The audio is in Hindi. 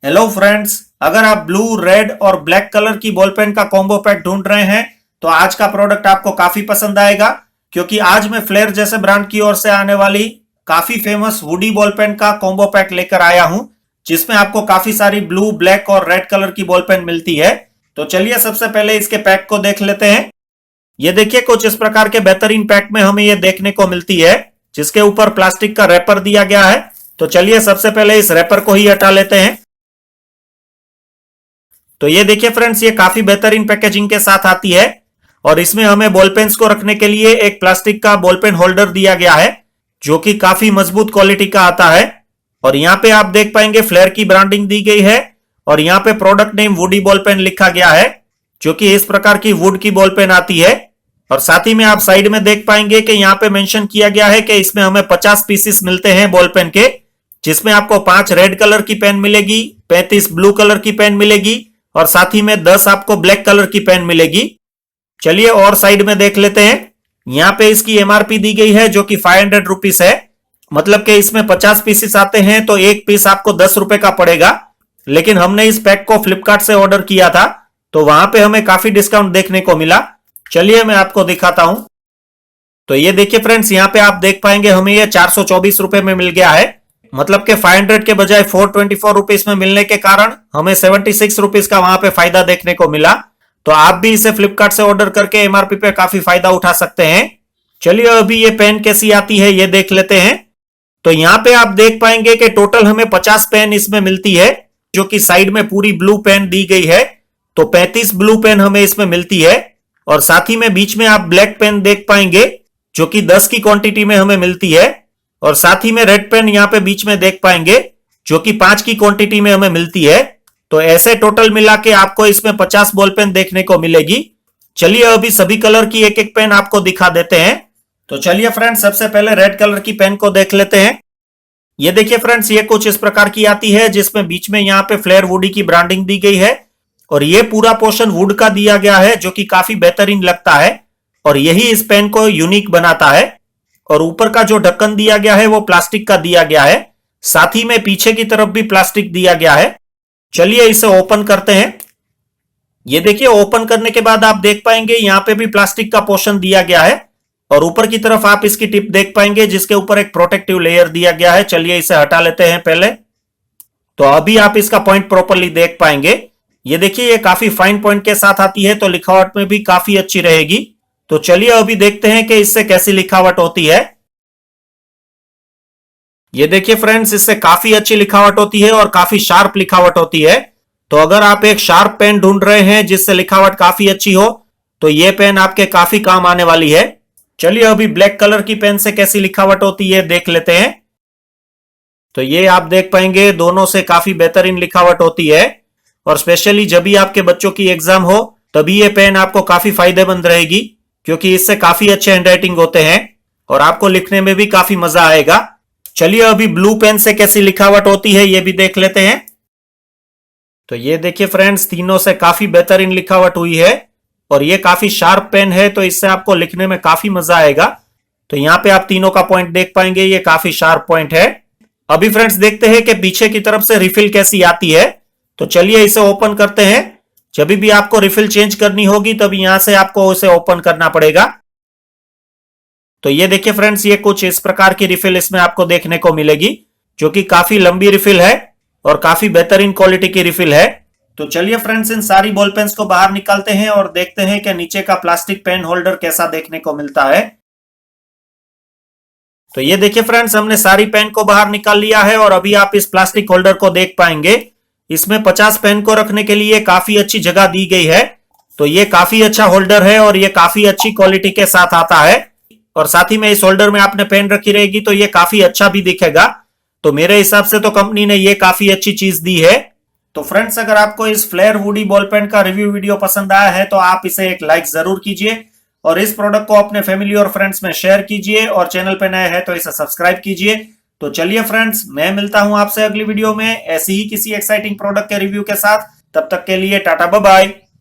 हेलो फ्रेंड्स, अगर आप ब्लू, रेड और ब्लैक कलर की बॉल पेन का कॉम्बो पैक ढूंढ रहे हैं तो आज का प्रोडक्ट आपको काफी पसंद आएगा, क्योंकि आज मैं फ्लेयर जैसे ब्रांड की ओर से आने वाली काफी फेमस वुडी बॉल पेन का कॉम्बो पैक लेकर आया हूं, जिसमें आपको काफी सारी ब्लू, ब्लैक और रेड कलर की बॉल पेन मिलती है। तो चलिए सबसे पहले इसके पैक को देख लेते हैं। ये देखिए, कुछ इस प्रकार के बेहतरीन पैक में हमें ये देखने को मिलती है, जिसके ऊपर प्लास्टिक का रैपर दिया गया है। तो चलिए सबसे पहले इस रैपर को ही हटा लेते हैं। तो ये देखिए फ्रेंड्स, ये काफी बेहतरीन पैकेजिंग के साथ आती है और इसमें हमें बॉल पेन्स को रखने के लिए एक प्लास्टिक का बॉल पेन होल्डर दिया गया है, जो कि काफी मजबूत क्वालिटी का आता है। और यहाँ पे आप देख पाएंगे फ्लेयर की ब्रांडिंग दी गई है और यहाँ पे product name woody ball pen लिखा गया है, जो कि इस प्रकार की वुड की बॉल पेन आती है। और साथ ही में आप साइड में देख पाएंगे कि यहाँ पे मेंशन किया गया है कि इसमें हमें 50 पीसेस मिलते हैं बॉल पेन के, जिसमें आपको 5 रेड कलर की पेन मिलेगी, 35 ब्लू कलर की पेन मिलेगी और साथ ही में 10 आपको ब्लैक कलर की पेन मिलेगी। चलिए और साइड में देख लेते हैं। यहाँ पे इसकी एमआरपी दी गई है, जो कि 500 रुपीस है। मतलब कि इसमें 50 पीसेस आते हैं तो एक पीस आपको 10 रुपए का पड़ेगा। लेकिन हमने इस पैक को फ्लिपकार्ट से ऑर्डर किया था, तो वहां पे हमें काफी डिस्काउंट देखने को मिला। चलिए मैं आपको दिखाता हूं। तो ये देखिए फ्रेंड्स, यहाँ पे आप देख पाएंगे हमें ये 424 रुपए में मिल गया है। मतलब के 500 के बजाय 424 रुपीस में मिलने के कारण हमें 76 रुपीस का वहां पे फायदा देखने को मिला। तो आप भी इसे फ्लिपकार्ट से ऑर्डर करके एमआरपी पे काफी फायदा उठा सकते हैं। चलिए अभी ये पेन कैसी आती है ये देख लेते हैं। तो यहाँ पे आप देख पाएंगे कि टोटल हमें 50 पेन इसमें मिलती है, जो कि साइड में पूरी ब्लू पेन दी गई है। तो 35 ब्लू पेन हमें इसमें मिलती है और साथ ही में बीच में आप ब्लैक पेन देख पाएंगे, जो कि 10 की क्वांटिटी में हमें मिलती है। और साथ ही में रेड पेन यहाँ पे बीच में देख पाएंगे, जो कि 5 की क्वांटिटी में हमें मिलती है। तो ऐसे टोटल मिला के आपको इसमें 50 बॉल पेन देखने को मिलेगी। चलिए अभी सभी कलर की एक एक पेन आपको दिखा देते हैं। तो चलिए फ्रेंड्स, सबसे पहले रेड कलर की पेन को देख लेते हैं। ये देखिए फ्रेंड्स, ये कुछ इस प्रकार की आती है, जिसमें बीच में यहाँ पे फ्लेयर वुडी की ब्रांडिंग दी गई है और ये पूरा पोर्शन वुड का दिया गया है, जो कि काफी बेहतरीन लगता है और यही इस पेन को यूनिक बनाता है। और ऊपर का जो ढक्कन दिया गया है वो प्लास्टिक का दिया गया है, साथ ही में पीछे की तरफ भी प्लास्टिक दिया गया है। चलिए इसे ओपन करते हैं। ये देखिए, ओपन करने के बाद आप देख पाएंगे यहाँ पे भी प्लास्टिक का पोर्शन दिया गया है और ऊपर की तरफ आप इसकी टिप देख पाएंगे, जिसके ऊपर एक प्रोटेक्टिव लेयर दिया गया है। चलिए इसे हटा लेते हैं पहले। तो अभी आप इसका पॉइंट प्रॉपरली देख पाएंगे। ये देखिए, ये काफी फाइन पॉइंट के साथ आती है, तो लिखावट में भी काफी अच्छी रहेगी। तो चलिए अभी देखते हैं कि इससे कैसी लिखावट होती है। ये देखिए फ्रेंड्स, इससे काफी अच्छी लिखावट होती है और काफी शार्प लिखावट होती है। तो अगर आप एक शार्प पेन ढूंढ रहे हैं जिससे लिखावट काफी अच्छी हो, तो ये पेन आपके काफी काम आने वाली है। चलिए अभी ब्लैक कलर की पेन से कैसी लिखावट होती है देख लेते हैं। तो ये आप देख पाएंगे दोनों से काफी बेहतरीन लिखावट होती है और स्पेशली जब भी आपके बच्चों की एग्जाम हो तभी ये पेन आपको काफी फायदेमंद रहेगी, क्योंकि इससे काफी अच्छे हैंडराइटिंग होते हैं और आपको लिखने में भी काफी मजा आएगा। चलिए अभी ब्लू पेन से कैसी लिखावट होती है ये भी देख लेते हैं। तो ये देखिए फ्रेंड्स, तीनों से काफी बेहतरीन लिखावट हुई है और ये काफी शार्प पेन है, तो इससे आपको लिखने में काफी मजा आएगा। तो यहाँ पे आप तीनों का पॉइंट देख पाएंगे, ये काफी शार्प पॉइंट है। अभी फ्रेंड्स देखते हैं कि पीछे की तरफ से रिफिल कैसी आती है। तो चलिए इसे ओपन करते हैं। जब भी आपको रिफिल चेंज करनी होगी तब यहां से आपको उसे ओपन करना पड़ेगा। तो ये देखिए फ्रेंड्स, ये कुछ इस प्रकार की रिफिल इसमें आपको देखने को मिलेगी, जो कि काफी लंबी रिफिल है और काफी बेहतरीन क्वालिटी की रिफिल है। तो चलिए फ्रेंड्स, इन सारी बॉल पेन्स को बाहर निकालते हैं और देखते हैं कि नीचे का प्लास्टिक पेन होल्डर कैसा देखने को मिलता है। तो ये देखिए फ्रेंड्स, हमने सारी पेन को बाहर निकाल लिया है और अभी आप इस प्लास्टिक होल्डर को देख पाएंगे। इसमें 50 पेन को रखने के लिए काफी अच्छी जगह दी गई है। तो ये काफी अच्छा होल्डर है और ये काफी अच्छी क्वालिटी के साथ आता है और साथ ही में इस होल्डर में आपने पेन रखी रहेगी तो ये काफी अच्छा भी दिखेगा। तो मेरे हिसाब से तो कंपनी ने ये काफी अच्छी चीज दी है। तो फ्रेंड्स, अगर आपको इस फ्लेयर वुडी बॉल पेन का रिव्यू वीडियो पसंद आया है तो आप इसे एक लाइक जरूर कीजिए और इस प्रोडक्ट को अपने फैमिली और फ्रेंड्स में शेयर कीजिए और चैनल पे नए हैं तो इसे सब्सक्राइब कीजिए। तो चलिए फ्रेंड्स, मैं मिलता हूं आपसे अगली वीडियो में ऐसी ही किसी एक्साइटिंग प्रोडक्ट के रिव्यू के साथ। तब तक के लिए टाटा बाय बाय।